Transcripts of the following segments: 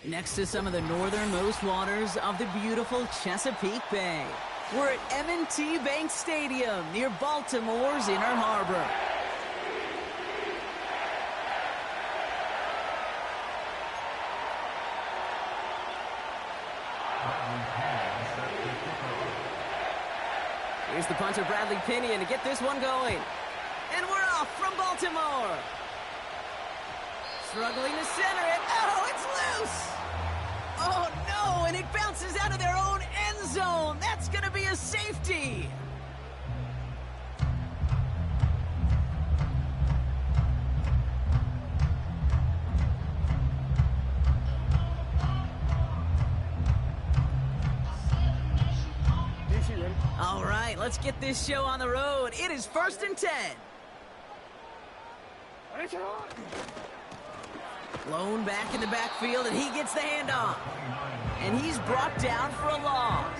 Next to some of the northernmost waters of the beautiful Chesapeake Bay, we're at M&T Bank Stadium near Baltimore's Inner Harbor. Here's the punter, Bradley Pinion, to get this one going. And we're off from Baltimore. Struggling to center it. Oh, it's loose. Oh, no, and it bounces out of their own end zone. That's going to be a safety. All right, let's get this show on the road. It is 1st and 10. Blown back in the backfield, and he gets the handoff. And he's brought down for a loss.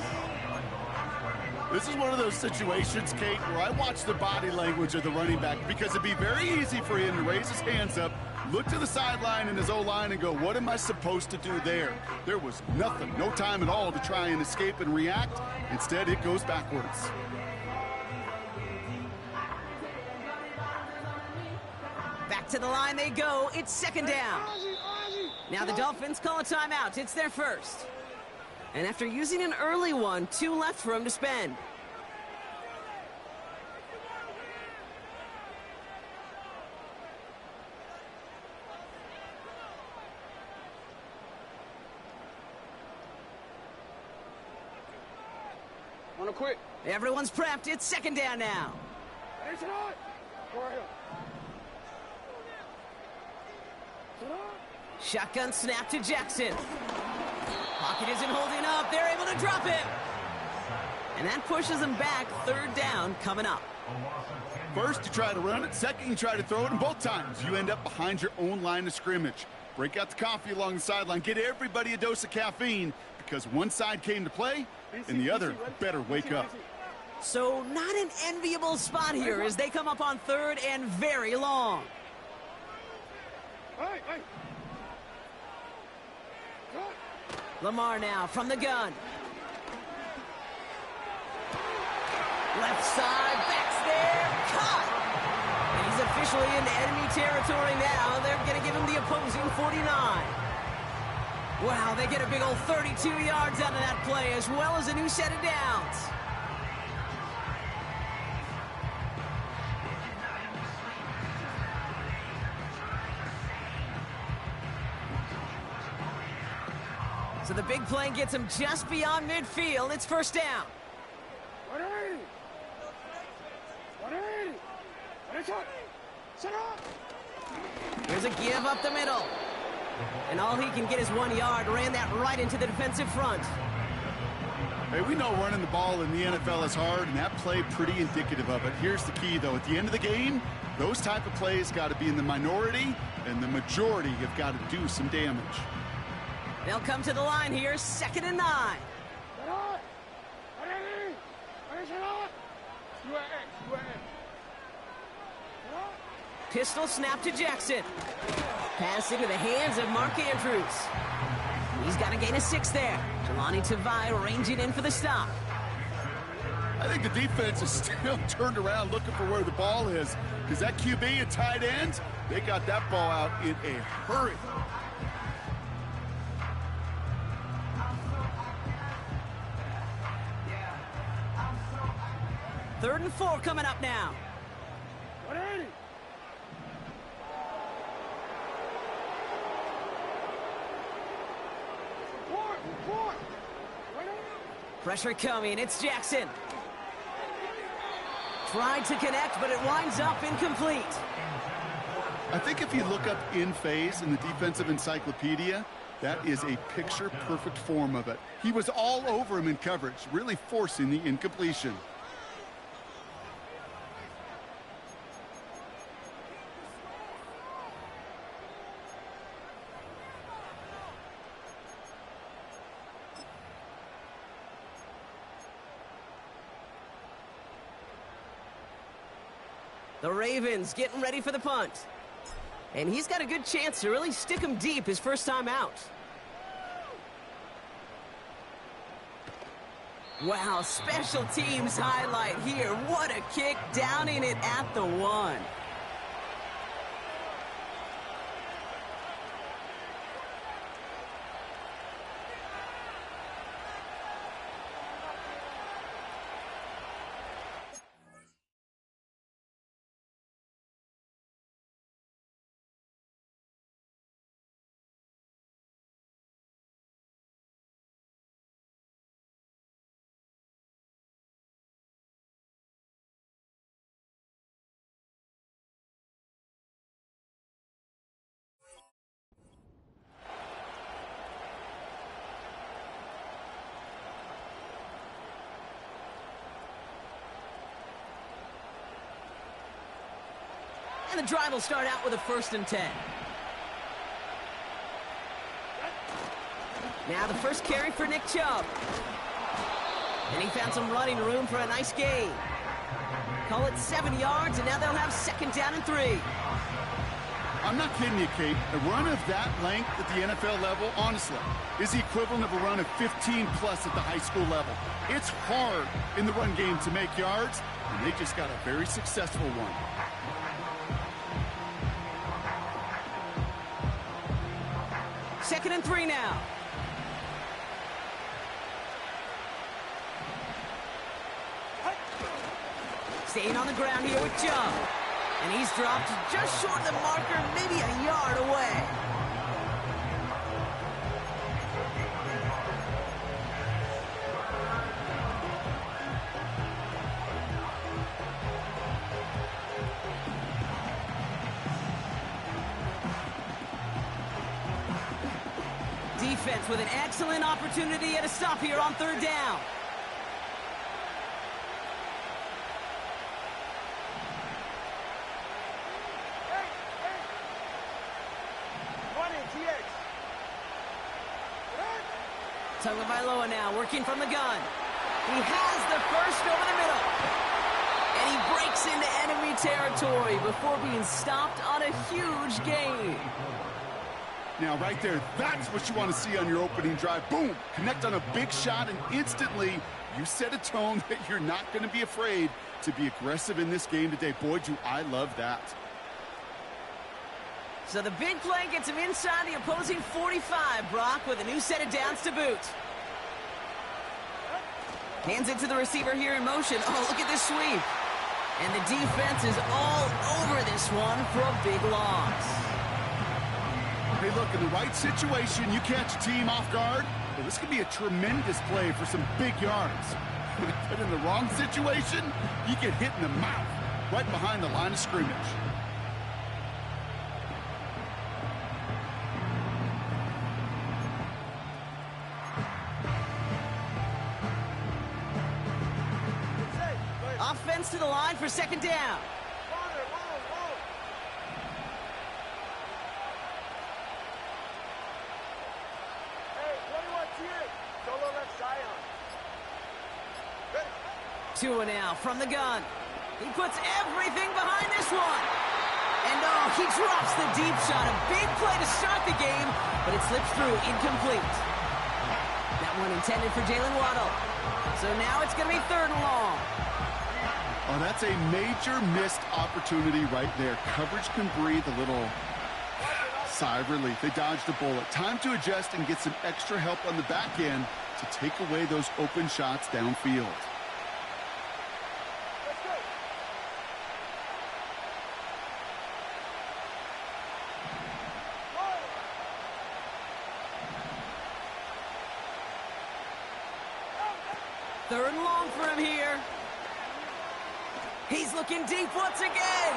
This is one of those situations, Kate, where I watch the body language of the running back because it'd be very easy for him to raise his hands up, look to the sideline in his O-line and go, what am I supposed to do there? There was nothing, no time at all to try and escape and react. Instead, it goes backwards. Back to the line they go. It's 2nd down. Now the Dolphins call a timeout. It's their first. And after using an early one, 2 left for him to spend. Wanna quit? Everyone's prepped. It's 2nd down now. Shotgun snap to Jackson. Pocket isn't holding up. They're able to drop him. And that pushes them back. 3rd down coming up. First, you try to run it. Second, you try to throw it. And both times, you end up behind your own line of scrimmage. Break out the coffee along the sideline. Get everybody a dose of caffeine because one side came to play and the other better wake up. So not an enviable spot here as they come up on 3rd and very long. Lamar now from the gun. Left side, backs there, caught. And he's officially into enemy territory now. They're going to give him the opposing 49. Wow, they get a big old 32 yards out of that play as well as a new set of downs. So the big play gets him just beyond midfield. It's 1st down. There's a give up the middle. And all he can get is 1 yard. Ran that right into the defensive front. Hey, we know running the ball in the NFL is hard, and that play pretty indicative of it. Here's the key, though. At the end of the game, those type of plays got to be in the minority, and the majority have got to do some damage. They'll come to the line here, 2nd and 9. Pistol snap to Jackson. Pass into the hands of Mark Andrews. He's got a gain of 6 there. Jelani Tavai ranging in for the stop. I think the defense is still turned around looking for where the ball is because that QB and tight end, they got that ball out in a hurry. 3rd and 4 coming up now. Pressure coming. It's Jackson. Tried to connect, but it winds up incomplete. I think if you look up in phase in the defensive encyclopedia, that is a picture-perfect form of it. He was all over him in coverage, really forcing the incompletion. The Ravens getting ready for the punt. And he's got a good chance to really stick him deep his first time out. Wow, special teams highlight here. What a kick, down in it at the 1. And the drive will start out with a 1st and 10. Now the first carry for Nick Chubb. And he found some running room for a nice gain. Call it 7 yards, and now they'll have 2nd down and 3. I'm not kidding you, Kate. A run of that length at the NFL level, honestly, is the equivalent of a run of 15-plus at the high school level. It's hard in the run game to make yards, and they just got a very successful one. 2nd and 3 now. Staying on the ground here with Chubb. And he's dropped just short of the marker, maybe a yard away. Defense with an excellent opportunity at a stop here on 3rd down. Tagovailoa now working from the gun. He has the first over the middle. And he breaks into enemy territory before being stopped on a huge gain. Now, right there, that's what you want to see on your opening drive. Boom! Connect on a big shot, and instantly you set a tone that you're not going to be afraid to be aggressive in this game today. Boy, do I love that. So the big play gets him inside the opposing 45, Brock, with a new set of downs to boot. Hands it to the receiver here in motion. Oh, look at this sweep. And the defense is all over this one for a big loss. Hey, look, in the right situation, you catch a team off guard. Well, this could be a tremendous play for some big yards. But in the wrong situation, you get hit in the mouth right behind the line of scrimmage. Offense to the line for 2nd down. Tua now from the gun. He puts everything behind this one. And oh, he drops the deep shot. A big play to start the game, but it slips through incomplete. That one intended for Jalen Waddle. So now it's going to be 3rd and long. Oh, that's a major missed opportunity right there. Coverage can breathe a little sigh of relief. They dodged a bullet. Time to adjust and get some extra help on the back end to take away those open shots downfield. Third and long for him here. He's looking deep once again.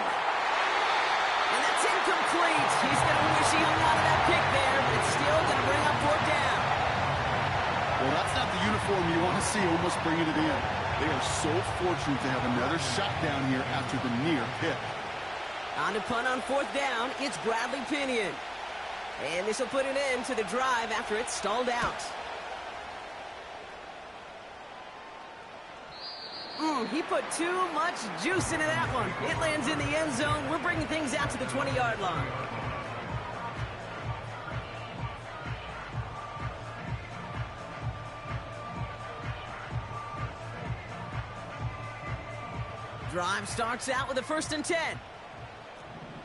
And that's incomplete. He's going to wish he hung on to that pick there, but it's still going to bring up 4th down. Well, that's not the uniform you want to see almost bringing it in. They are so fortunate to have another shot down here after the near pick. On to punt on 4th down, it's Bradley Pinion. And this will put an end to the drive after it's stalled out. He put too much juice into that one. It lands in the end zone. We're bringing things out to the 20-yard line. Drive starts out with a 1st and 10.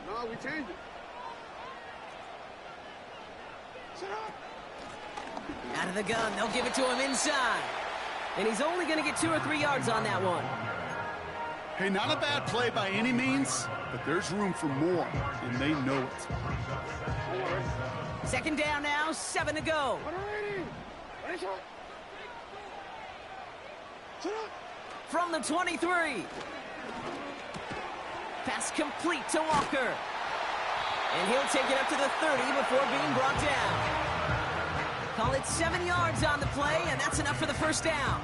No, we changed it. Out of the gun, they'll give it to him inside. And he's only going to get 2 or 3 yards on that one. Hey, not a bad play by any means, but there's room for more, and they know it. 2nd down now, 7 to go. From the 23. Pass complete to Walker. And he'll take it up to the 30 before being brought down. Call it 7 yards on the play, and that's enough for the 1st down.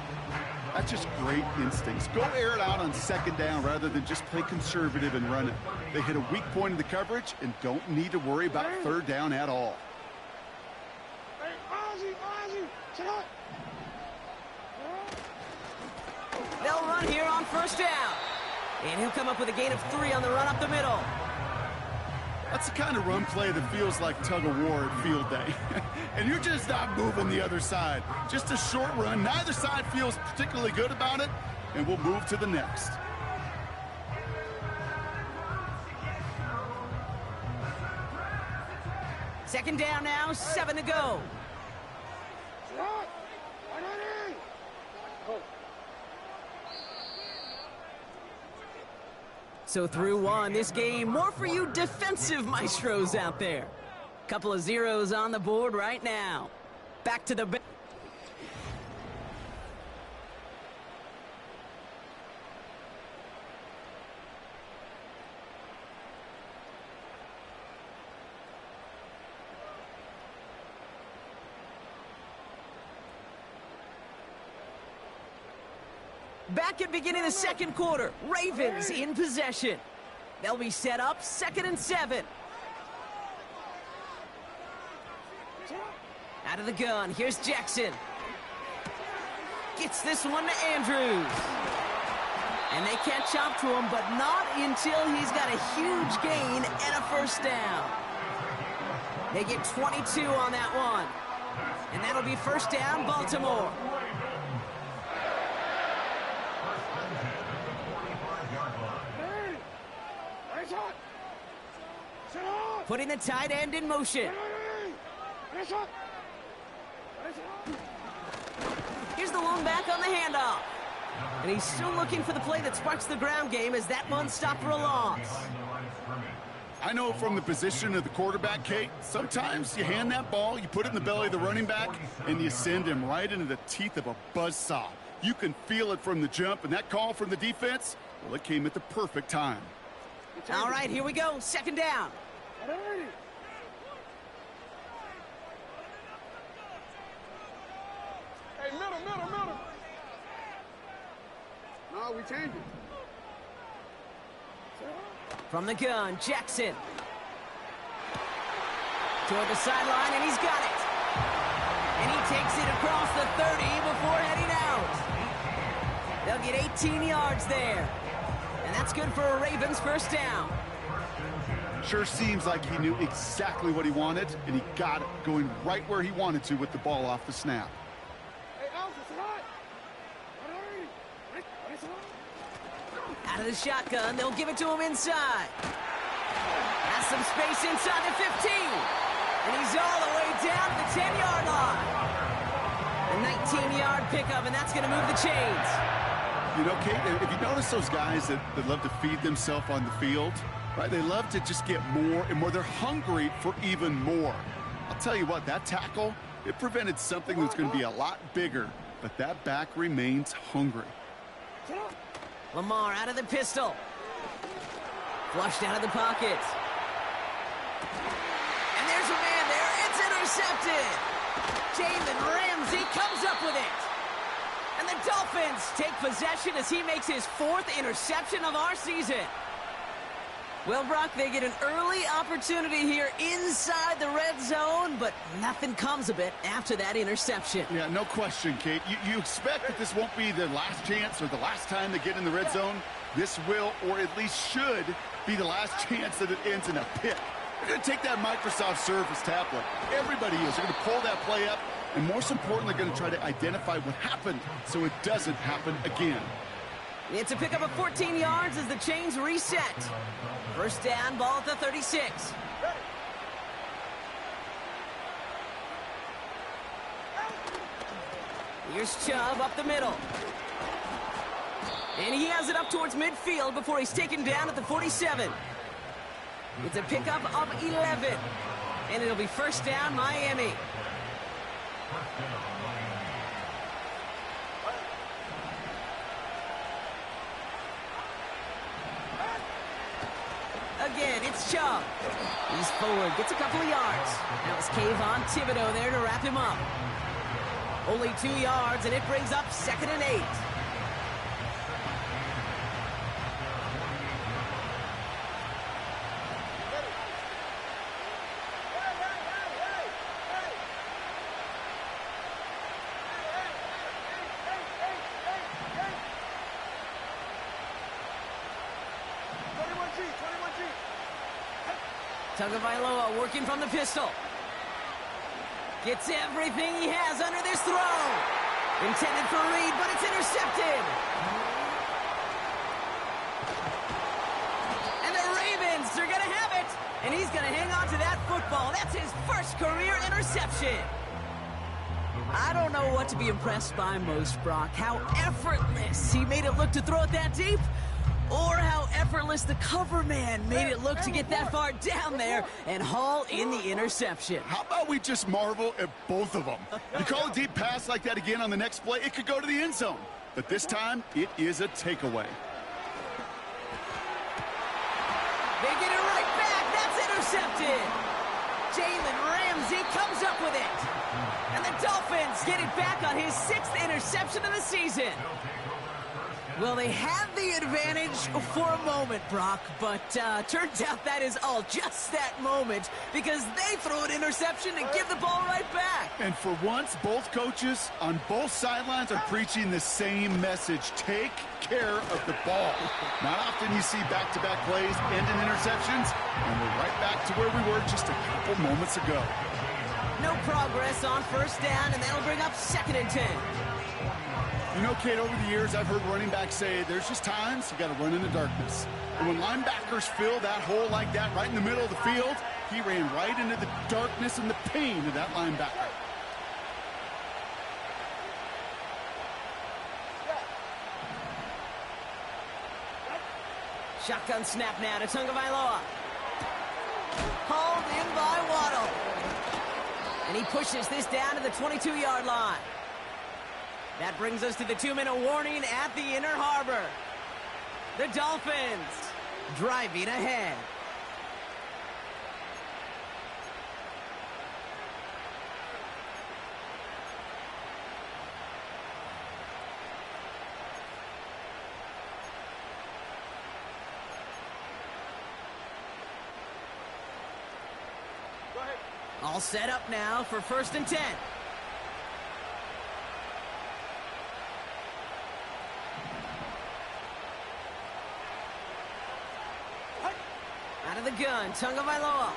That's just great instincts. Go air it out on 2nd down rather than just play conservative and run it. They hit a weak point in the coverage and don't need to worry about 3rd down at all. They'll run here on 1st down. And he'll come up with a gain of 3 on the run up the middle. That's the kind of run play that feels like tug-of-war at field day. And you're just not moving the other side. Just a short run. Neither side feels particularly good about it, and we'll move to the next. Second down now, 7 to go. So through one, this game, more for you defensive maestros out there. Couple of zeros on the board right now. Back to the bench. Back at beginning of the 2nd quarter, Ravens in possession. They'll be set up 2nd and 7. Out of the gun, here's Jackson. Gets this one to Andrews. And they catch up to him, but not until he's got a huge gain and a 1st down. They get 22 on that one. And that'll be 1st down, Baltimore. Putting the tight end in motion. Here's the lone back on the handoff. And he's still looking for the play that sparks the ground game as that one stopped for a loss. I know from the position of the quarterback, Kate, sometimes you hand that ball, you put it in the belly of the running back, and you send him right into the teeth of a buzzsaw. You can feel it from the jump, and that call from the defense, well, it came at the perfect time. All right, here we go. 2nd down. Hey, middle. No, we changed it. From the gun, Jackson. Toward the sideline, and he's got it. And he takes it across the 30 before heading out. They'll get 18 yards there. And that's good for a Ravens 1st down. Sure seems like he knew exactly what he wanted, and he got it going right where he wanted to with the ball off the snap. Out of the shotgun, they'll give it to him inside. Has some space inside the 15. And he's all the way down to the 10-yard line. A 19-yard pickup, and that's going to move the chains. You know, Kate, if you notice those guys that love to feed themselves on the field, right? They love to just get more and more. They're hungry for even more. I'll tell you what, that tackle, it prevented something that's going to be a lot bigger, but that back remains hungry. Lamar out of the pistol. Flushed out of the pocket. And there's a man there. It's intercepted. Jalen Ramsey comes up with it. And the Dolphins take possession as he makes his 4th interception of our season. Well, Brock, they get an early opportunity here inside the red zone, but nothing comes of it after that interception. Yeah, no question, Kate. You expect that this won't be the last chance or the last time they get in the red zone. This will, or at least should, be the last chance that it ends in a pick. They're going to take that Microsoft Surface tablet. Everybody is. They're going to pull that play up, and most importantly, they're going to try to identify what happened so it doesn't happen again. It's a pickup of 14 yards as the chains reset. First down, ball at the 36. Here's Chubb up the middle. And he has it up towards midfield before he's taken down at the 47. It's a pickup of 11. And it'll be first down, Miami. Again, it's Chubb. He's forward, gets a couple of yards. Now it's Kayvon Thibodeau there to wrap him up. Only 2 yards, and it brings up 2nd and 8. Tagovailoa working from the pistol. Gets everything he has under this throw. Intended for Reed, but it's intercepted. And the Ravens are going to have it. And he's going to hang on to that football. That's his first career interception. I don't know what to be impressed by most, Brock. How effortless he made it look to throw it that deep, or how effortless the cover man made it look to get that far down there and haul in the interception. How about we just marvel at both of them? You call a deep pass like that again on the next play, it could go to the end zone. But this time, it is a takeaway. They get it right back. That's intercepted. Jalen Ramsey comes up with it. And the Dolphins get it back on his 6th interception of the season. Well, they had the advantage for a moment, Brock, but turns out that is all just that moment, because they throw an interception and give the ball right back. And for once, both coaches on both sidelines are preaching the same message. Take care of the ball. Not often you see back-to-back plays end in interceptions, and we're right back to where we were just a couple moments ago. No progress on first down, and that'll bring up 2nd and 10. You know, Kate, over the years, I've heard running backs say there's just times you got to run in the darkness. And when linebackers fill that hole like that right in the middle of the field, he ran right into the darkness and the pain of that linebacker. Shotgun snap now to Tagovailoa. Hauled in by Waddle. And he pushes this down to the 22-yard line. That brings us to the 2-minute warning at the inner harbor. The Dolphins driving ahead. Go ahead. All set up now for 1st and 10. Out of the gun, Tagovailoa.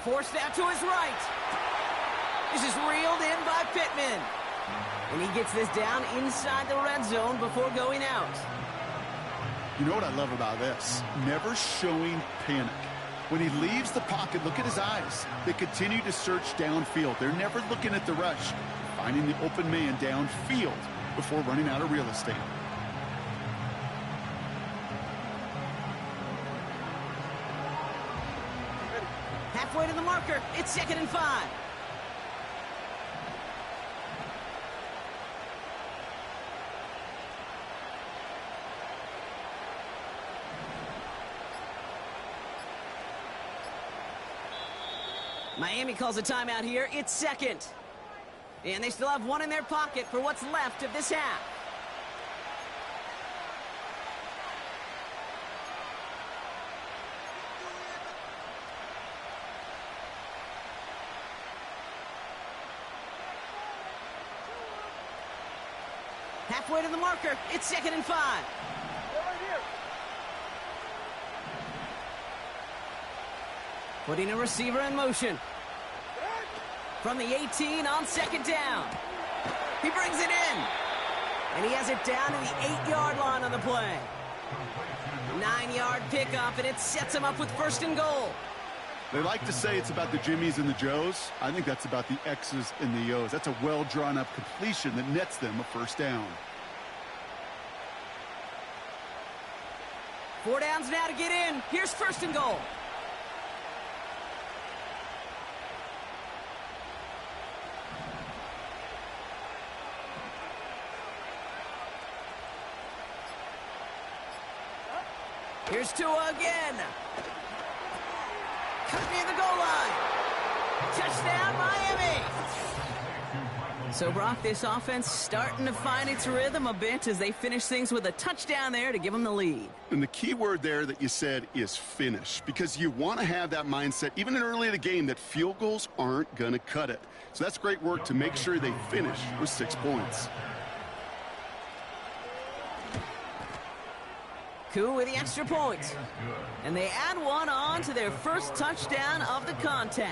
Forced out to his right. This is reeled in by Pittman. And he gets this down inside the red zone before going out. You know what I love about this? Never showing panic. When he leaves the pocket, look at his eyes. They continue to search downfield. They're never looking at the rush. Finding the open man downfield before running out of real estate. Halfway to the marker, it's 2nd and 5. Miami calls a timeout here. It's 2nd. And they still have one in their pocket for what's left of this half. Halfway to the marker, it's 2nd and 5. Right here. Putting a receiver in motion. From the 18 on 2nd down. He brings it in. And he has it down to the 8-yard line on the play. 9-yard pickup, and it sets him up with first and goal. They like to say it's about the Jimmies and the Joes. I think that's about the X's and the O's. That's a well-drawn-up completion that nets them a first down. 4 downs now to get in. Here's first and goal. Here's Tua again. Cut near the goal line. Touchdown, Miami. So, Brock, this offense starting to find its rhythm a bit as they finish things with a touchdown there to give them the lead. And the key word there that you said is finish, because you want to have that mindset, even in early in the game, that field goals aren't going to cut it. So that's great work to make sure they finish with 6 points. Koo with the extra point. And they add one on to their first touchdown of the contest.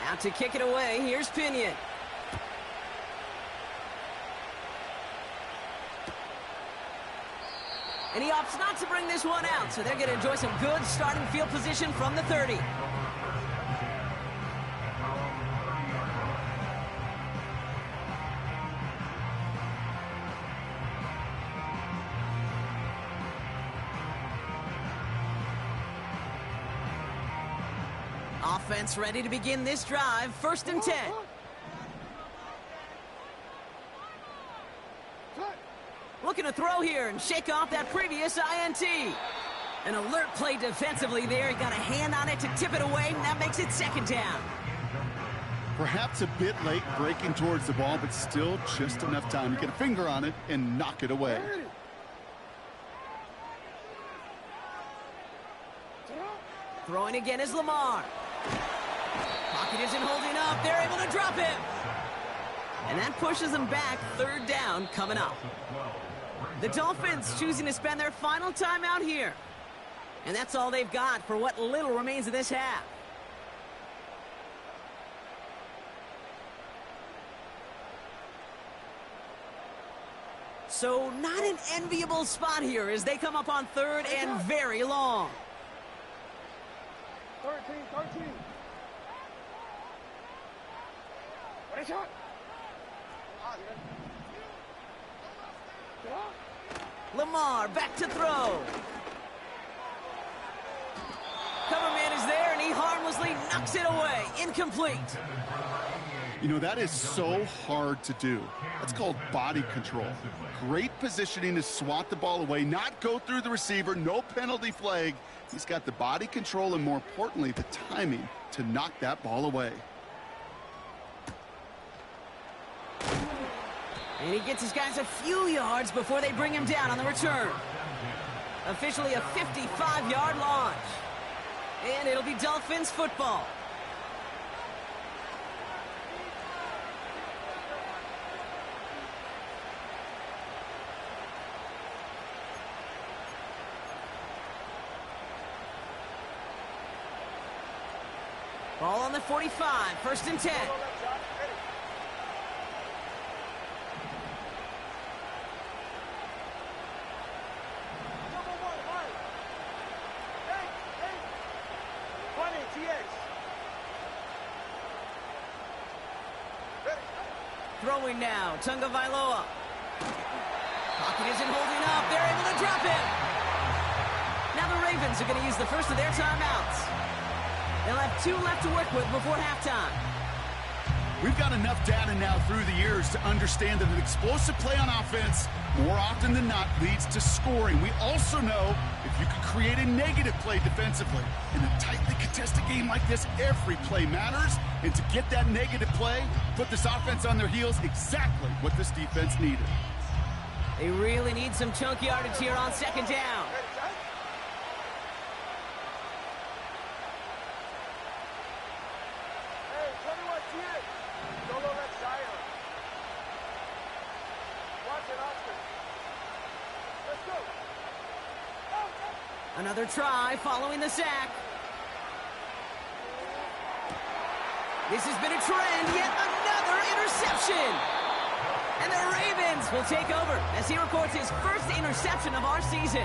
Out to kick it away, here's Pinion. And he opts not to bring this one out, so they're going to enjoy some good starting field position from the 30. Offense ready to begin this drive. First and 10. Looking to throw here and shake off that previous INT. An alert play defensively there. He got a hand on it to tip it away, and that makes it second down. Perhaps a bit late breaking towards the ball, but still just enough time to get a finger on it and knock it away. Throwing again is Lamar. Pocket isn't holding up. They're able to drop him. And that pushes them back. Third down coming up. The Dolphins choosing to spend their final time out here. And that's all they've got for what little remains of this half. So not an enviable spot here as they come up on third and very long. 13. What a shot. Lamar back to throw. Cover man is there, and he harmlessly knocks it away. Incomplete. You know, that is so hard to do. That's called body control. Great positioning to swat the ball away, not go through the receiver, no penalty flag. He's got the body control and, more importantly, the timing to knock that ball away. And he gets his guys a few yards before they bring him down on the return. Officially a 55-yard launch. And it'll be Dolphins football. Ball on the 45, first and 10. Throwing now, Tunga Vailoa. Pocket isn't holding up. They're able to drop him. Now the Ravens are going to use the first of their timeouts. They'll have 2 left to work with before halftime. We've got enough data now through the years to understand that an explosive play on offense more often than not leads to scoring. We also know if you can create a negative play defensively in a tightly contested game like this, every play matters. And to get that negative play, put this offense on their heels, exactly what this defense needed. They really need some chunk yardage here on second down. Another try following the sack. This has been a trend, yet another interception. And the Ravens will take over as he records his first interception of our season.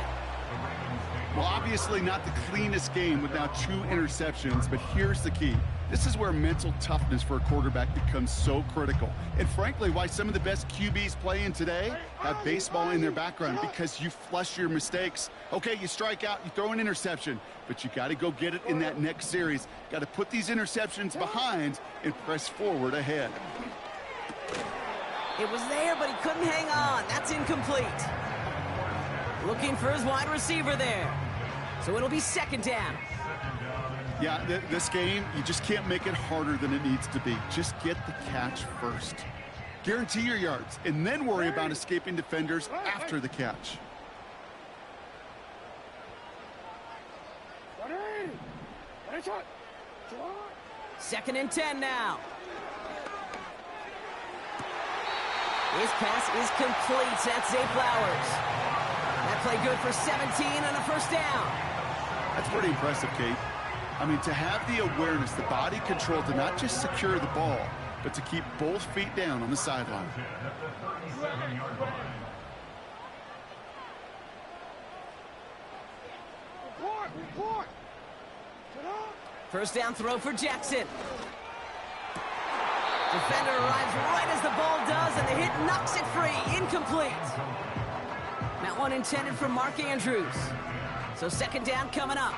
Well, obviously not the cleanest game with now 2 interceptions, but here's the key. This is where mental toughness for a quarterback becomes so critical. And frankly, why some of the best QBs playing today have baseball in their background, because you flush your mistakes. Okay, you strike out, you throw an interception, but you got to go get it in that next series. Got to put these interceptions behind and press forward ahead. It was there, but he couldn't hang on. That's incomplete. Looking for his wide receiver there. So it'll be second down. Yeah, this game, you just can't make it harder than it needs to be. Just get the catch first. Guarantee your yards, and then worry about escaping defenders after the catch. Second and 10 now. His pass is complete. That's Zay Flowers. That play good for 17 and a first down. That's pretty impressive, Kate. I mean, to have the awareness, the body control to not just secure the ball, but to keep both feet down on the sideline. Report. First down throw for Jackson. Defender arrives right as the ball does, and the hit knocks it free. Incomplete. That one intended for Mark Andrews. So second down coming up.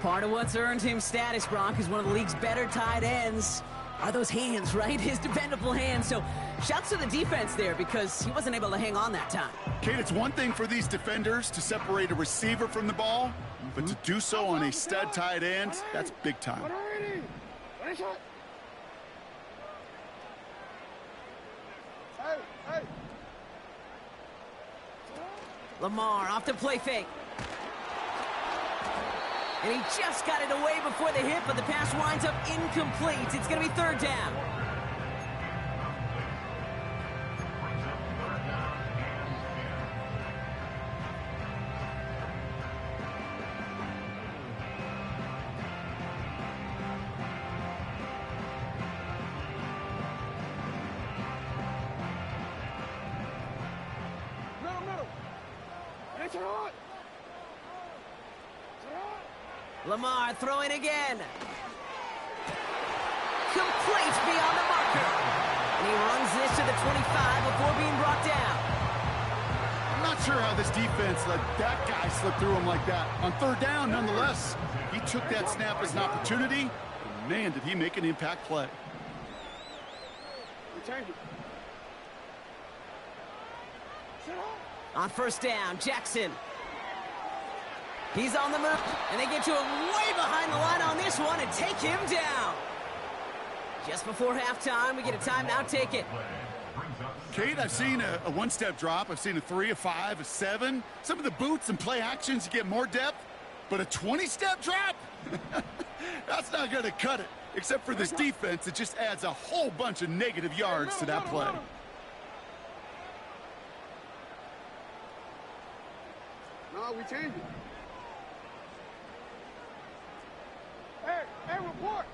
Part of what's earned him status, Gronk, is one of the league's better tight ends. Are those hands, right? His dependable hands. So shouts to the defense there, because he wasn't able to hang on that time. Kate, it's one thing for these defenders to separate a receiver from the ball, but to do so on a stud tight end, that's big time. Lamar off the play fake. And he just got it away before the hit, but the pass winds up incomplete. It's going to be third down. Lamar throwing again. Complete beyond the marker. And he runs this to the 25 before being brought down. I'm not sure how this defense let that guy slip through him like that. On third down, nonetheless, he took that snap as an opportunity. And man, did he make an impact play. On first down, Jackson. He's on the move, and they get to him way behind the line on this one and take him down. Just before halftime, we get a timeout. Take it. Kate, I've seen a one-step drop. I've seen a 3, a 5, a 7. Some of the boots and play actions, you get more depth. But a 20-step drop? That's not going to cut it. Except for this defense, it just adds a whole bunch of negative yards to that play. No, we changed it. Hey, report.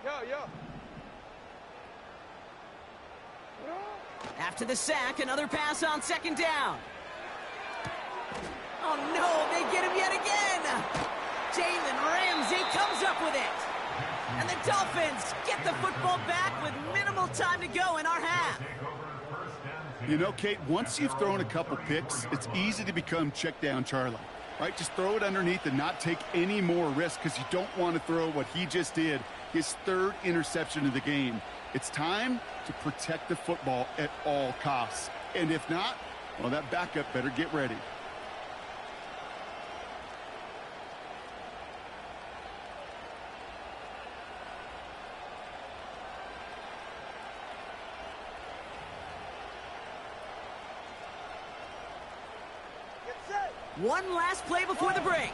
Yeah. After the sack, another pass on second down. Oh, no, they get him yet again. Jalen Ramsey comes up with it. And the Dolphins get the football back with minimal time to go in our half. You know, Kate, once you've thrown a couple picks, it's easy to become check down Charlie. Right? Just throw it underneath and not take any more risk, because you don't want to throw what he just did, his third interception of the game. It's time to protect the football at all costs. And if not, well, that backup better get ready. One last play before the break.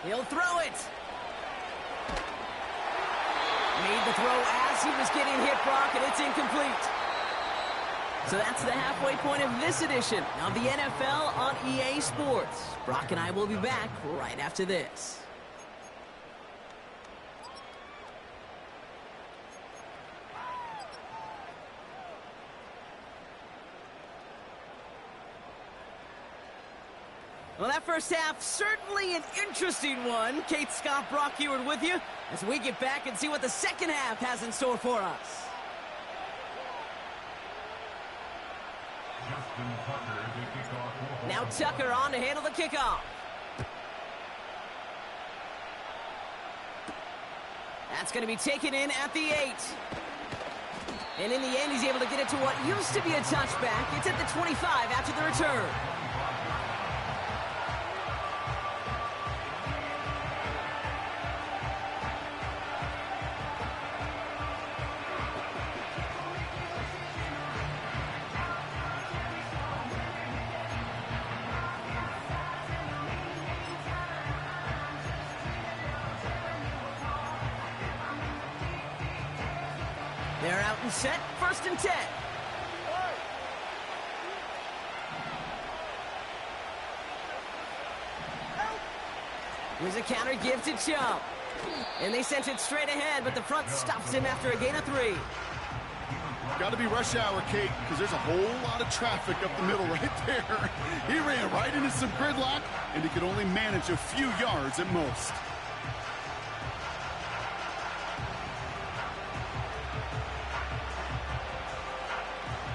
He'll throw it. Made the throw as he was getting hit, Brock, and it's incomplete. So that's the halfway point of this edition of the NFL on EA Sports. Brock and I will be back right after this. Well, that first half, certainly an interesting one. Kate, Scott, Brock Eward with you as we get back and see what the second half has in store for us. Now Tucker on to handle the kickoff. That's going to be taken in at the 8. And in the end, he's able to get it to what used to be a touchback. It's at the 25 after the return. They're out and set, 1st and 10. Here's a counter give to Chubb. And they sent it straight ahead, but the front stops him after a gain of 3. Got to be rush hour, Kate, because there's a whole lot of traffic up the middle right there. He ran right into some gridlock, and he could only manage a few yards at most.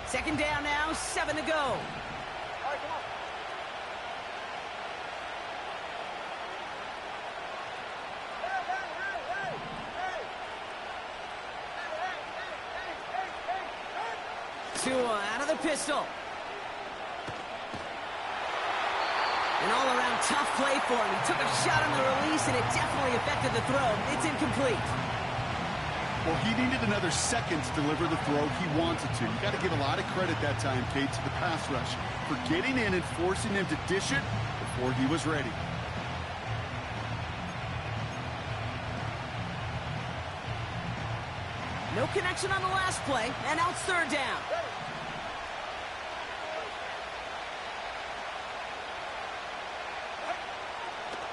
Second down now, 7 to go. All right, come on. Tua out of the pistol. An all-around tough play for him. He took a shot on the release, and it definitely affected the throw. It's incomplete. Well, he needed another second to deliver the throw he wanted to. You got to give a lot of credit that time, Kate, to the pass rush for getting in and forcing him to dish it before he was ready. No connection on the last play, and now it's 3rd down.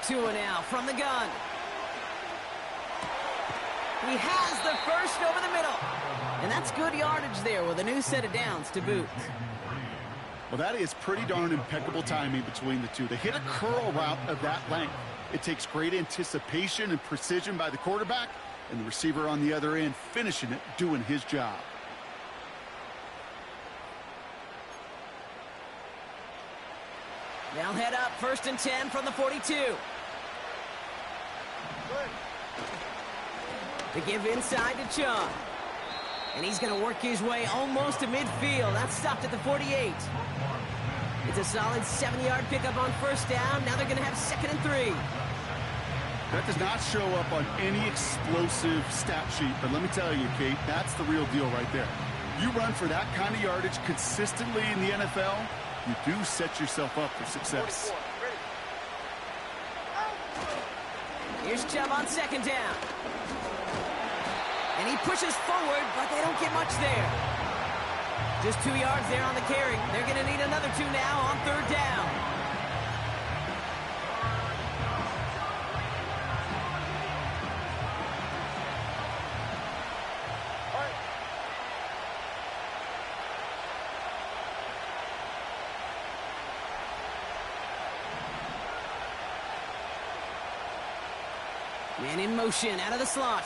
Tua now from the gun. He has the first over the middle. And that's good yardage there with a new set of downs to boot. Well, that is pretty darn impeccable timing between the two. They hit a curl route of that length. It takes great anticipation and precision by the quarterback, and the receiver on the other end finishing it, doing his job. They'll head up 1st and 10 from the 42. The give inside to Chubb. And he's going to work his way almost to midfield. That's stopped at the 48. It's a solid 7-yard pickup on 1st down. Now they're going to have 2nd and 3. That does not show up on any explosive stat sheet, but let me tell you, Kate, that's the real deal right there. You run for that kind of yardage consistently in the NFL, you do set yourself up for success. Here's Chubb on 2nd down. And he pushes forward, but they don't get much there. Just 2 yards there on the carry. They're going to need another 2 now on 3rd down. Man in motion out of the slot.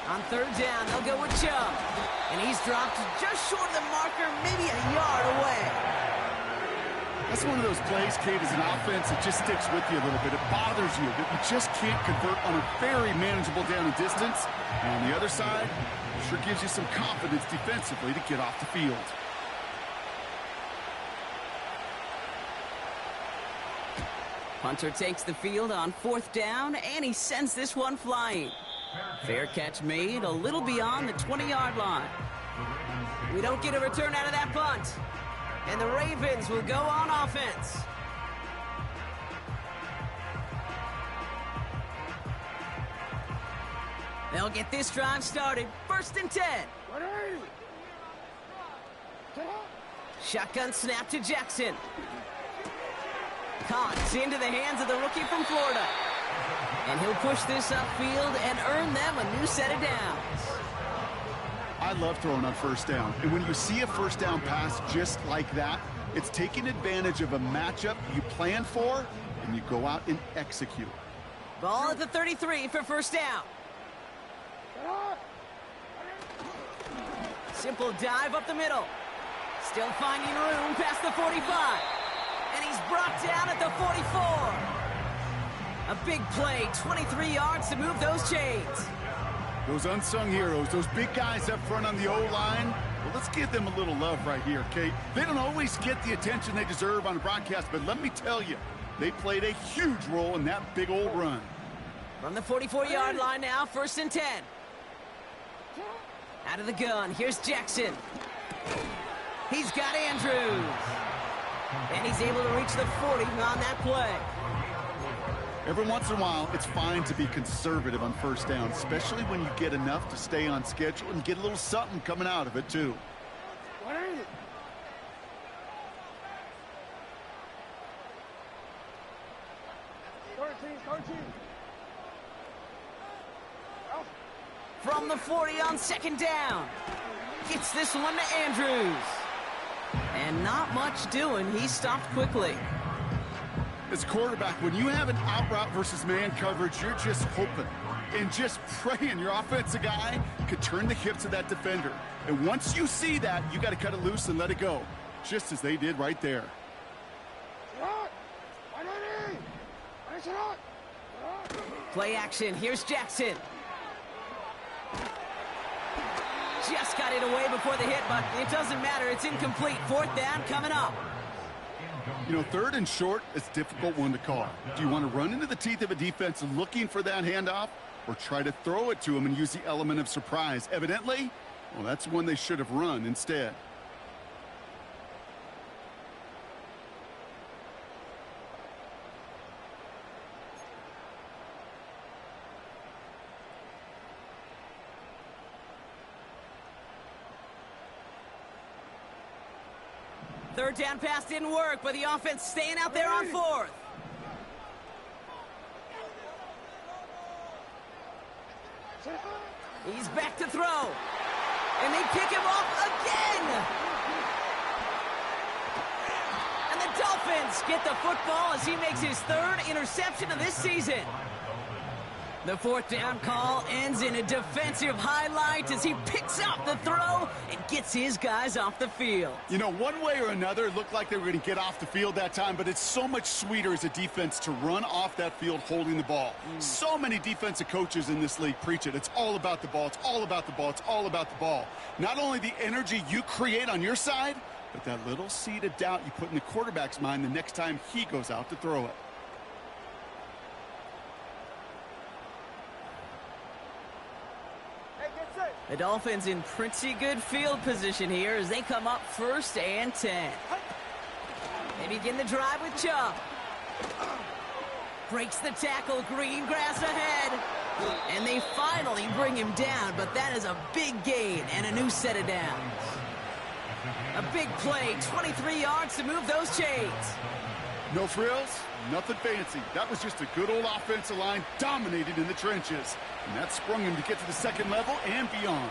On 3rd down, they'll go with Chubb. And he's dropped just short of the marker, maybe a yard away. That's one of those plays, Kate, as an offense, it just sticks with you a little bit. It bothers you that you just can't convert on a very manageable down and distance. And on the other side, it sure gives you some confidence defensively to get off the field. Hunter takes the field on 4th down, and he sends this one flying. Fair catch made a little beyond the 20-yard line. We don't get a return out of that punt. And the Ravens will go on offense. They'll get this drive started. 1st and 10. Ready? Shotgun snap to Jackson. Caught into the hands of the rookie from Florida. And he'll push this upfield and earn them a new set of downs. I love throwing on 1st down. And when you see a 1st down pass just like that, it's taking advantage of a matchup you plan for, and you go out and execute. Ball at the 33 for 1st down. Simple dive up the middle. Still finding room past the 45. And he's brought down at the 44. A big play, 23 yards to move those chains. Those unsung heroes, those big guys up front on the O-line, well, let's give them a little love right here, Kate. They don't always get the attention they deserve on a broadcast, but let me tell you, they played a huge role in that big old run. From the 44-yard line now, 1st and 10. Out of the gun, here's Jackson. He's got Andrews. And he's able to reach the 40 on that play. Every once in a while, it's fine to be conservative on 1st down, especially when you get enough to stay on schedule and get a little something coming out of it, too. 13. From the 40 on 2nd down. Gets this one to Andrews. And not much doing. He stopped quickly. As a quarterback, when you have an out route versus man coverage, you're just hoping and just praying your offensive guy could turn the hips of that defender. And once you see that, you got to cut it loose and let it go, just as they did right there. Play action. Here's Jackson. Just got it away before the hit, but it doesn't matter. It's incomplete. 4th down coming up. You know, 3rd and short is a difficult one to call. Do you want to run into the teeth of a defense looking for that handoff, or try to throw it to them and use the element of surprise? Evidently, well, that's one they should have run instead. Third down pass didn't work, but the offense staying out there on 4th. He's back to throw. And they pick him off again. And the Dolphins get the football as he makes his 3rd interception of this season. The 4th down call ends in a defensive highlight as he picks up the throw and gets his guys off the field. You know, one way or another, it looked like they were going to get off the field that time, but it's so much sweeter as a defense to run off that field holding the ball. So many defensive coaches in this league preach it. It's all about the ball. It's all about the ball. It's all about the ball. Not only the energy you create on your side, but that little seed of doubt you put in the quarterback's mind the next time he goes out to throw it. The Dolphins in pretty good field position here as they come up 1st and 10. They begin the drive with Chubb. Breaks the tackle, green grass ahead. And they finally bring him down, but that is a big gain and a new set of downs. A big play, 23 yards to move those chains. No frills, nothing fancy. That was just a good old offensive line dominated in the trenches. And that sprung him to get to the 2nd level and beyond.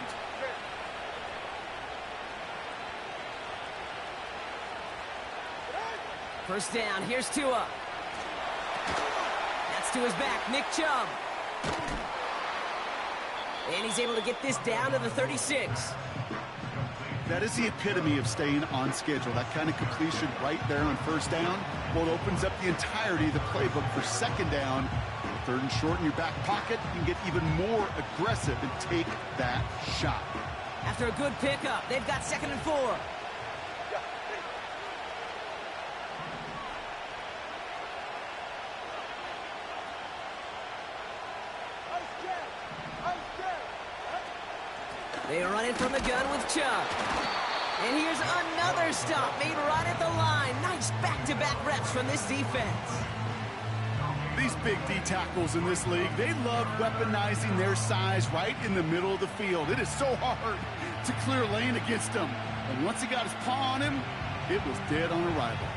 First down, here's Tua. That's to his back, Nick Chubb. And he's able to get this down to the 36. That is the epitome of staying on schedule. That kind of completion right there on 1st down. Well, it opens up the entirety of the playbook for 2nd down. 3rd and short in your back pocket, you can get even more aggressive and take that shot. After a good pickup, they've got 2nd and 4. They run it from the gun with Chubb. And here's another stop made right at the line. Nice back-to-back reps from this defense. The these big D tackles in this league. They love weaponizing their size right in the middle of the field. It is so hard to clear lane against them. And once he got his paw on him, it was dead on arrival.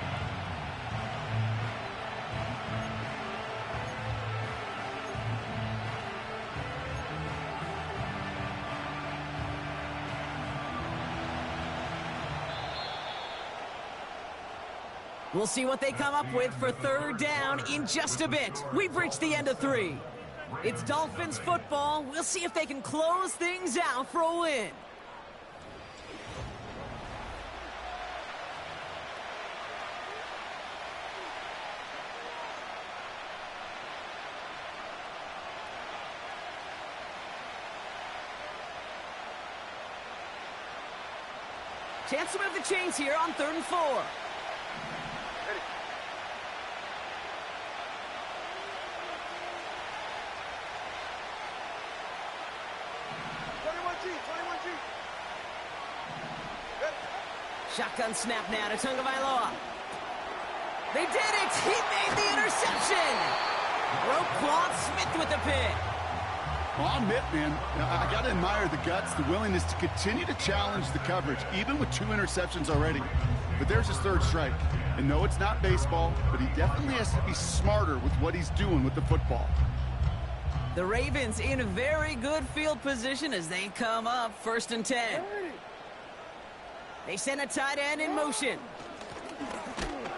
We'll see what they come up with for third down in just a bit. We've reached the end of 3. It's Dolphins football. We'll see if they can close things out for a win. Chance to move the chains here on 3rd and 4. Ready. Shotgun snap now to Tagovailoa. They did it! He made the interception! Broke Claude Smith with the pick. Well, I'll admit, man, I got to admire the guts, the willingness to continue to challenge the coverage, even with 2 interceptions already. But there's his 3rd strike. And no, it's not baseball, but he definitely has to be smarter with what he's doing with the football. The Ravens in a very good field position as they come up 1st and 10. They send a tight end in motion.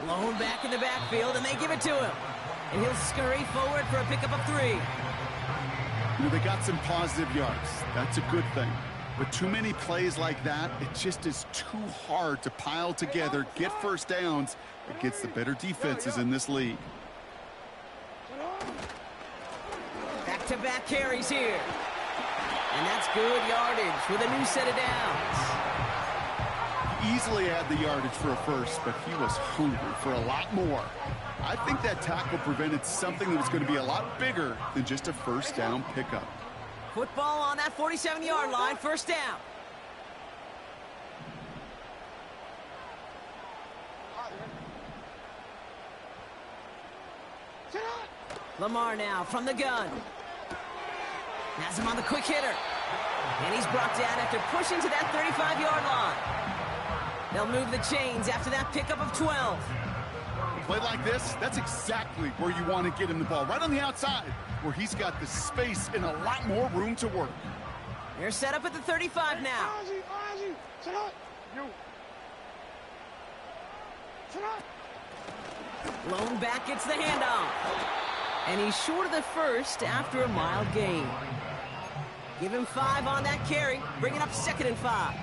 Blown back in the backfield, and they give it to him. And he'll scurry forward for a pickup of 3. You know, they got some positive yards. That's a good thing. But too many plays like that, it just is too hard to pile together, get first downs against the better defenses in this league. Back-to-back carries here. And that's good yardage with a new set of downs. Easily had the yardage for a first, but he was hungry for a lot more. I think that tackle prevented something that was going to be a lot bigger than just a first down pickup. Football on that 47-yard line, 1st down. Lamar now from the gun. Has him on the quick hitter. And he's brought down after pushing to that 35-yard line. They'll move the chains after that pickup of 12. A play like this, that's exactly where you want to get him the ball, right on the outside, where he's got the space and a lot more room to work. They're set up at the 35 now. Lone back gets the handoff. And he's short of the first after a mild gain. Give him 5 on that carry, bringing up 2nd and 5.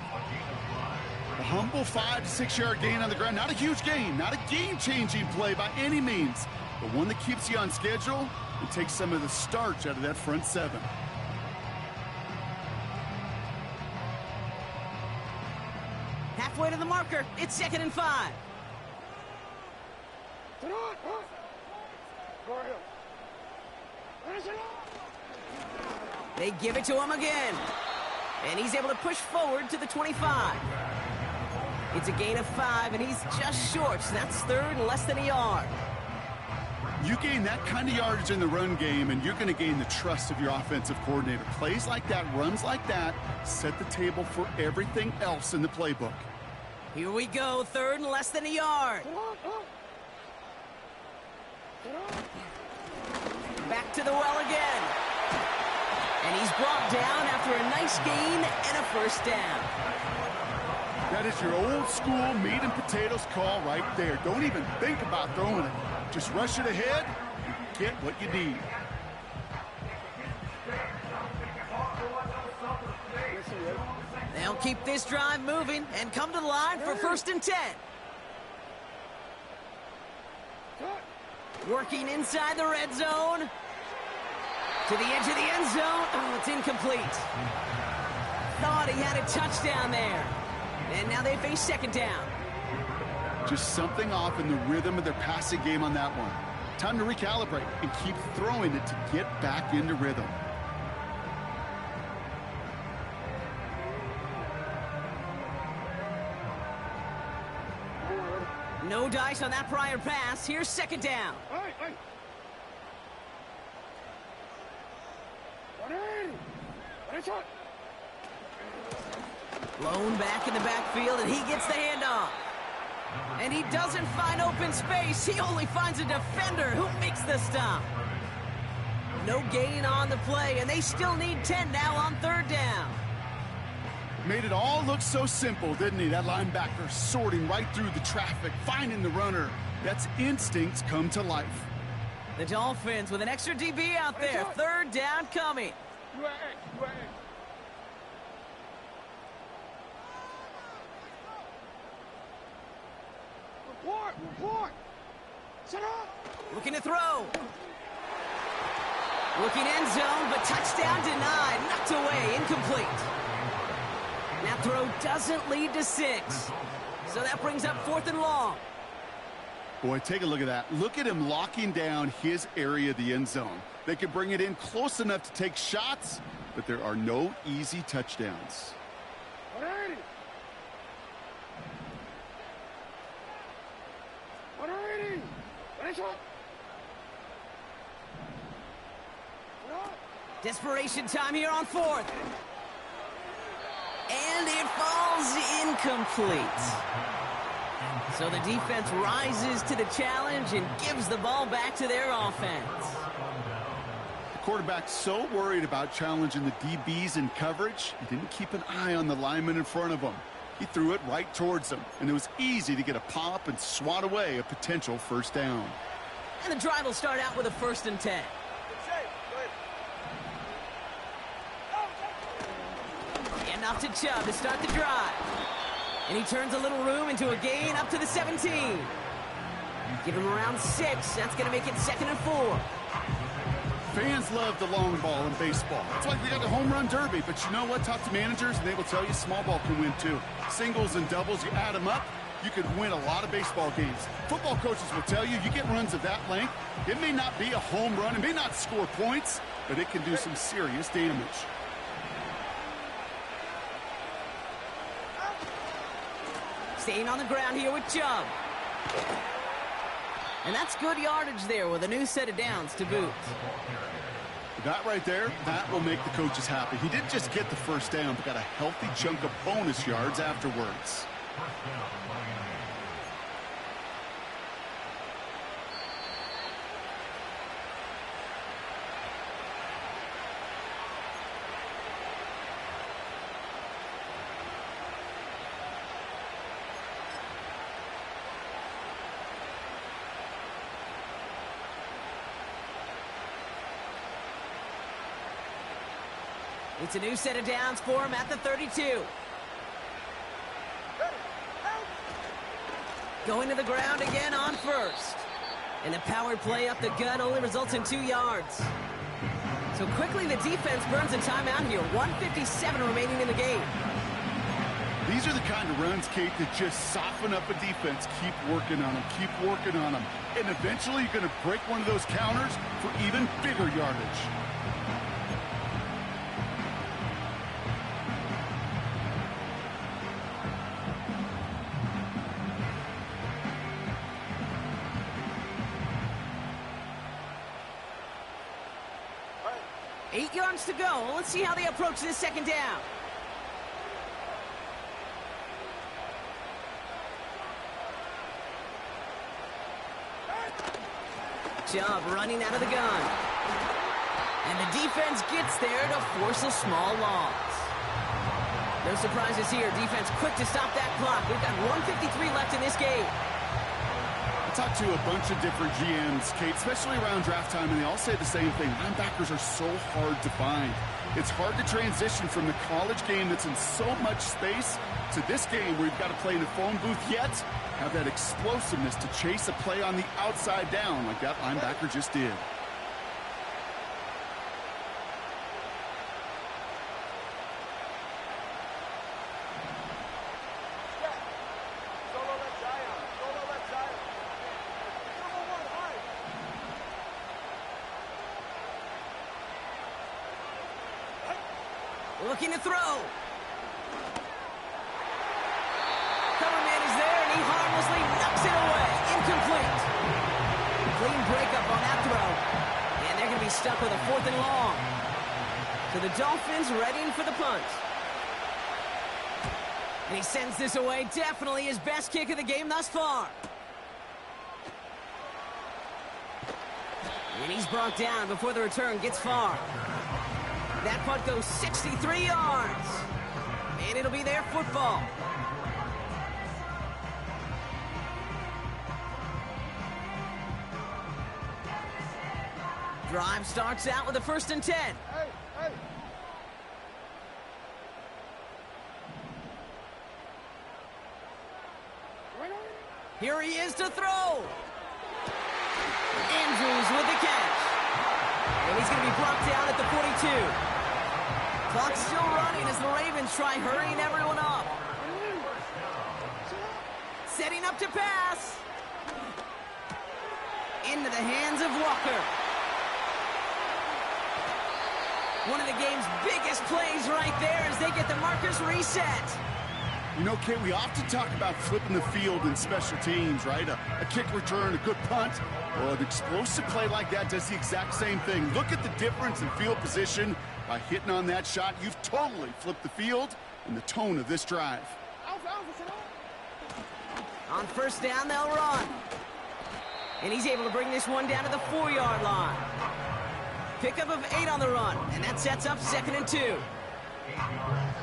A humble 5 to 6 yard gain on the ground. Not a huge gain, not a game-changing play by any means, but one that keeps you on schedule and takes some of the starch out of that front 7. Halfway to the marker, it's 2nd and 5. They give it to him again. And he's able to push forward to the 25. It's a gain of 5, and he's just short, so that's 3rd and less than a yard. You gain that kind of yardage in the run game, and you're going to gain the trust of your offensive coordinator. Plays like that, runs like that, set the table for everything else in the playbook. Here we go, 3rd and less than a yard. Back to the well again. And he's brought down after a nice gain and a 1st down. That is your old school meat and potatoes call right there. Don't even think about throwing it. Just rush it ahead and get what you need. They'll keep this drive moving and come to the line for 1st and 10. Working inside the red zone. To the edge of the end zone. Oh, it's incomplete. Thought he had a touchdown there. And now they face 2nd down. Just something off in the rhythm of their passing game on that one. Time to recalibrate and keep throwing it to get back into rhythm. No dice on that prior pass. Here's 2nd down. Blown back in the backfield, and he gets the handoff. And he doesn't find open space. He only finds a defender who makes the stop. No gain on the play, and they still need 10 now on third down. Made it all look so simple, didn't he? That linebacker sorting right through the traffic, finding the runner. That's instincts come to life. The Dolphins with an extra DB out there. Third down coming. Report! Set up! Looking to throw. Looking end zone, but touchdown denied. Knocked away, incomplete. That throw doesn't lead to 6. So that brings up 4th and long. Boy, take a look at that. Look at him locking down his area of the end zone. They can bring it in close enough to take shots, but there are no easy touchdowns. Desperation time here on 4th. And it falls incomplete. So the defense rises to the challenge and gives the ball back to their offense. The quarterback's so worried about challenging the DBs in coverage, he didn't keep an eye on the lineman in front of him. He threw it right towards him, and it was easy to get a pop and swat away a potential first down. And the drive will start out with a 1st and 10. And off to Chubb to start the drive. And he turns a little room into a gain up to the 17. Give him around 6. That's going to make it 2nd and 4. Fans love the long ball in baseball. It's like they got the home run derby, but you know what? Talk to managers, and they will tell you small ball can win too. Singles and doubles, you add them up, you could win a lot of baseball games. Football coaches will tell you, you get runs of that length, it may not be a home run, it may not score points, but it can do some serious damage. Staying on the ground here with Chubb. And that's good yardage there with a new set of downs to boot. That right there, that will make the coaches happy. He didn't just get the first down, but got a healthy chunk of bonus yards afterwards. It's a new set of downs for him at the 32. Going to the ground again on 1st. And the power play up the gut only results in 2 yards. So quickly the defense burns a timeout here. 1:57 remaining in the game. These are the kind of runs, Kate, that just soften up a defense. Keep working on them, keep working on them. And eventually you're going to break one of those counters for even bigger yardage. Eight yards to go. Let's see how they approach this 2nd down. Chubb running out of the gun. And the defense gets there to force a small loss. No surprises here. Defense quick to stop that clock. We've got 1:53 left in this game. I talked to a bunch of different GMs, Kate, especially around draft time, and they all say the same thing. Linebackers are so hard to find. It's hard to transition from the college game that's in so much space to this game where you've got to play in a phone booth, yet have that explosiveness to chase a play on the outside down like that linebacker just did. Looking to throw. Cover man is there, and he harmlessly knocks it away. Incomplete. Clean breakup on that throw. And they're going to be stuck with a 4th and long. So the Dolphins readying for the punt. And he sends this away. Definitely his best kick of the game thus far. And he's brought down before the return gets far. That punt goes 63 yards. And it'll be their football. Drive starts out with a 1st and 10. Hey. Here he is to throw. Andrews with the catch. And he's going to be brought down at the 42. Clock's still running as the Ravens try hurrying everyone up. Setting up to pass. Into the hands of Walker. One of the game's biggest plays right there as they get the markers reset. You know, Kate, we often talk about flipping the field in special teams, right? A kick return, a good punt. Well, an explosive play like that does the exact same thing. Look at the difference in field position. By hitting on that shot, you've totally flipped the field and the tone of this drive. On 1st down, they'll run. And he's able to bring this one down to the 4-yard line. Pickup of 8 on the run, and that sets up 2nd and 2.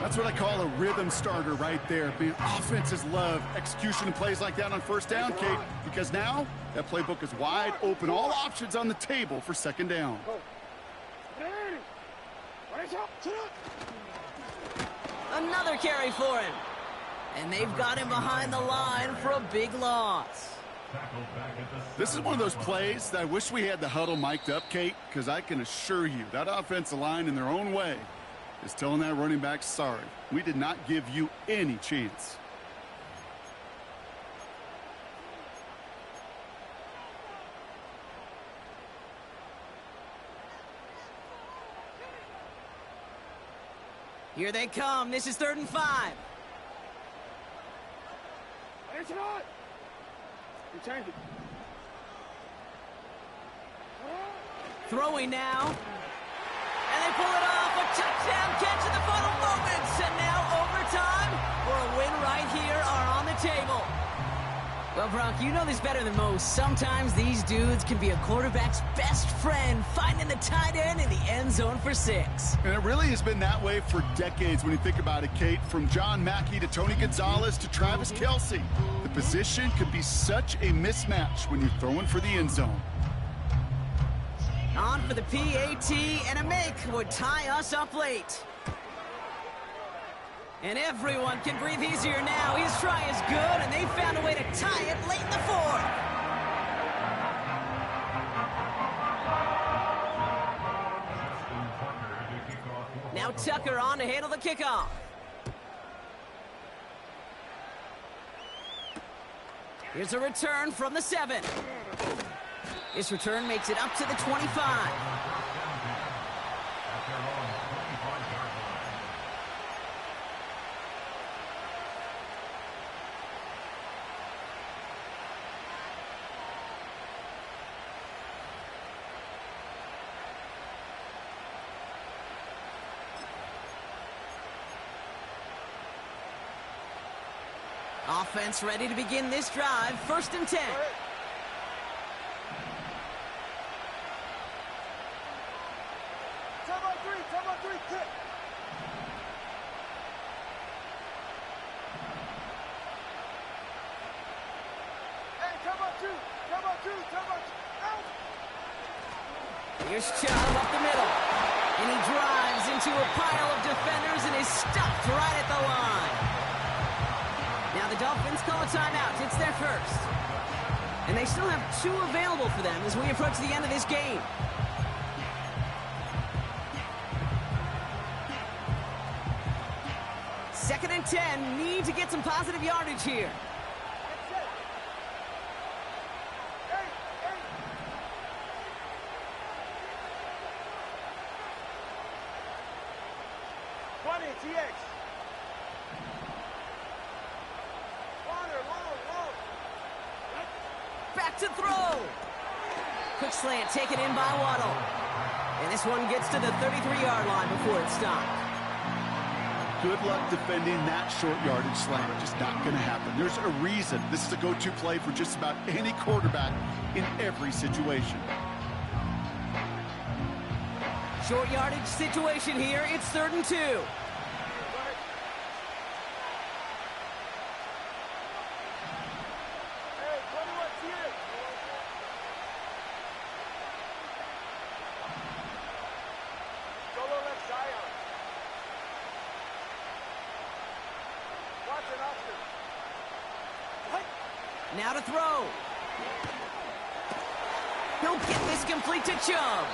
That's what I call a rhythm starter right there. Offenses love execution and plays like that on 1st down, Kate, because now that playbook is wide open. All options on the table for 2nd down. Another carry for him. And they've got him behind the line for a big loss. This is one of those plays that I wish we had the huddle mic'd up, Kate, because I can assure you that offensive line in their own way is telling that running back, sorry, we did not give you any chance. Here they come. This is 3rd and 5. Throwing now. And they pull it off. A touchdown catch in the final moments. And now overtime or a win right here are on the table. Well, Brock, you know this better than most. Sometimes these dudes can be a quarterback's best friend, finding the tight end in the end zone for 6. And it really has been that way for decades when you think about it, Kate. From John Mackey to Tony Gonzalez to Travis Kelce. The position could be such a mismatch when you're throwing for the end zone. On for the PAT, and a make would tie us up late. And everyone can breathe easier now. His try is good, and they found a way to tie it late in the 4th. Now Tucker on to handle the kickoff. Here's a return from the 7. This return makes it up to the 25. Offense ready to begin this drive. 1st and 10. Here's Chubb up the middle. And he drives into a pile of defenders and is stopped right at the line. Now the Dolphins call a timeout. It's their first. And they still have 2 available for them as we approach the end of this game. Second and 10. Need to get some positive yardage here. Back to throw. Quick slant taken in by Waddle. And this one gets to the 33-yard line before it's stopped. Good luck defending that short yardage slant. Just not going to happen. There's a reason this is a go-to play for just about any quarterback in every situation. Short yardage situation here. It's 3rd and 2. Now to throw. He'll get this complete to Chubb.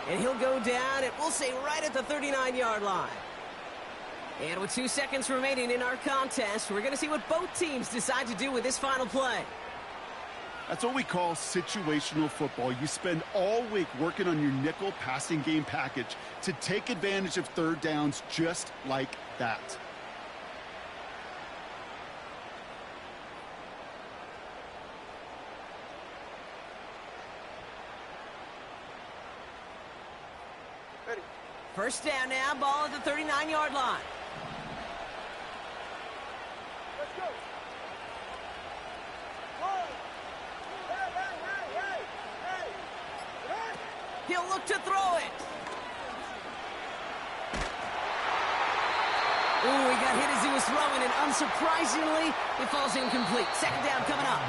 And he'll go down, and we'll say right at the 39-yard line. And with 2 seconds remaining in our contest, we're going to see what both teams decide to do with this final play. That's what we call situational football. You spend all week working on your nickel passing game package to take advantage of third downs just like that. First down now, ball at the 39-yard line. Let's go. Hey. He'll look to throw it. Ooh, he got hit as he was throwing, and unsurprisingly, it falls incomplete. Second down coming up.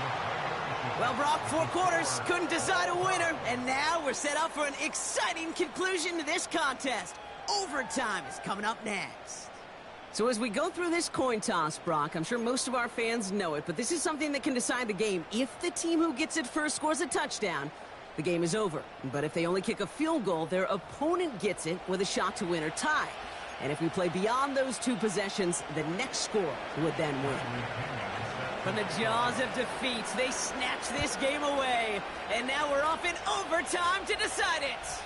Well, Brock, 4 quarters, couldn't decide a winner, and now we're set up for an exciting conclusion to this contest. Overtime is coming up next. So as we go through this coin toss, Brock, I'm sure most of our fans know it, but this is something that can decide the game. If the team who gets it first scores a touchdown, the game is over. But if they only kick a field goal, their opponent gets it with a shot to win or tie. And if we play beyond those 2 possessions, the next score would then win. From the jaws of defeat, they snatch this game away. And now we're off in overtime to decide it.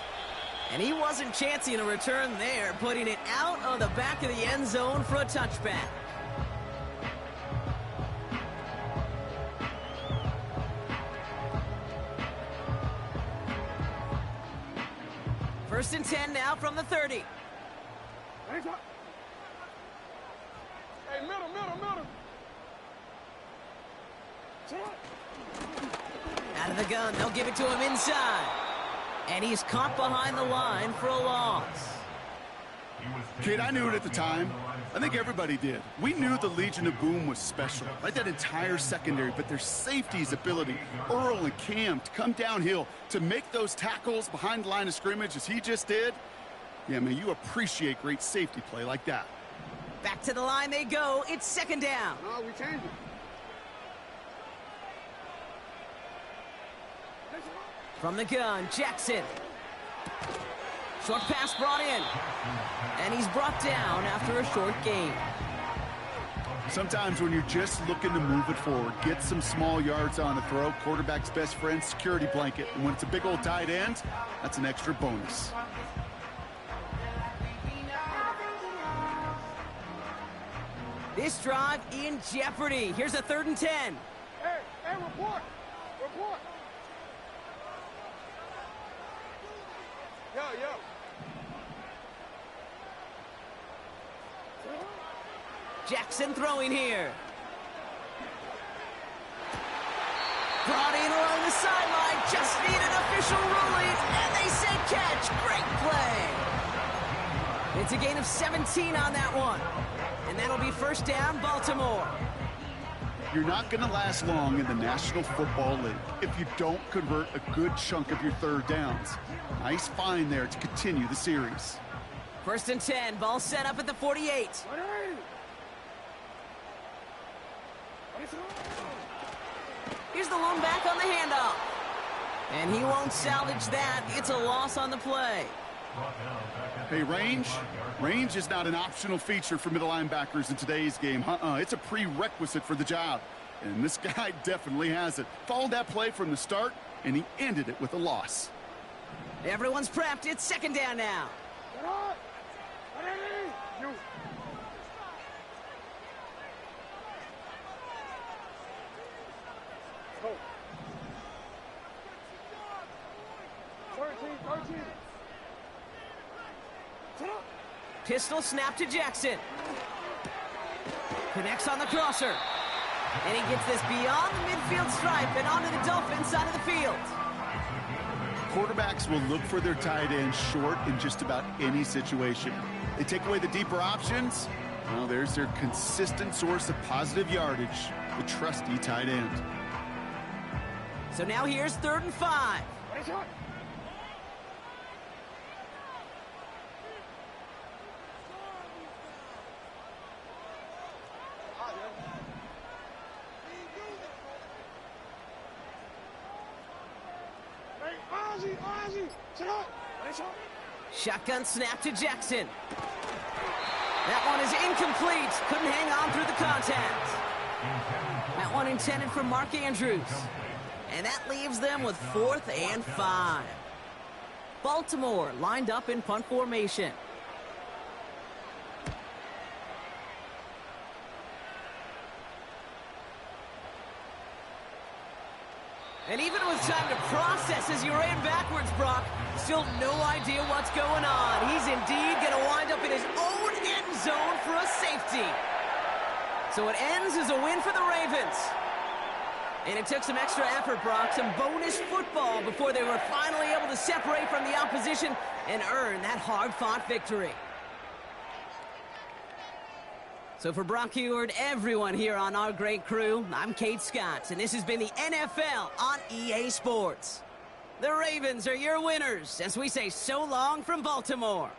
And he wasn't chancing a return there, putting it out on the back of the end zone for a touchback. First and 10 now from the 30. Hey, middle. Out of the gun, they'll give it to him inside. And he's caught behind the line for a loss. Kid, I knew it at the time. I think everybody did. We knew the Legion of Boom was special, like that entire secondary, but their safety's ability, Earl and Cam, to come downhill, to make those tackles behind the line of scrimmage as he just did. Yeah, man, you appreciate great safety play like that. Back to the line they go. It's second down. No, we changed it. From the gun, Jackson. Short pass brought in. And he's brought down after a short gain. Sometimes when you're just looking to move it forward, get some small yards on the throw, quarterback's best friend, security blanket. And when it's a big old tight end, that's an extra bonus. This drive in jeopardy. Here's a 3rd and 10. Hey, report. Yo. Jackson throwing here. Brought in along the sideline. Just need an official ruling. And they said catch. Great play. It's a gain of 17 on that one. And that'll be first down, Baltimore. You're not going to last long in the National Football League if you don't convert a good chunk of your third downs. Nice find there to continue the series. First and 10, ball set up at the 48. Here's the lone back on the handoff. And he won't salvage that. It's a loss on the play. Hey, range is not an optional feature for middle linebackers in today's game. It's a prerequisite for the job. And this guy definitely has it. Followed that play from the start, and he ended it with a loss. Everyone's prepped. It's second down now. Pistol snap to Jackson. Connects on the crosser. And he gets this beyond the midfield stripe and onto the Dolphins side of the field. Quarterbacks will look for their tight end short in just about any situation. They take away the deeper options. Well, there's their consistent source of positive yardage, the trusty tight end. So now here's 3rd and 5. Shotgun snap to Jackson. That one is incomplete. Couldn't hang on through the contact. That one intended for Mark Andrews. And that leaves them with 4th and 5. Baltimore lined up in punt formation. And even with time to process as he ran backwards, Brock, still no idea what's going on. He's indeed going to wind up in his own end zone for a safety. So it ends as a win for the Ravens. And it took some extra effort, Brock, some bonus football before they were finally able to separate from the opposition and earn that hard-fought victory. So for Brock Heward, everyone here on our great crew, I'm Kate Scott, and this has been the NFL on EA Sports. The Ravens are your winners as we say so long from Baltimore.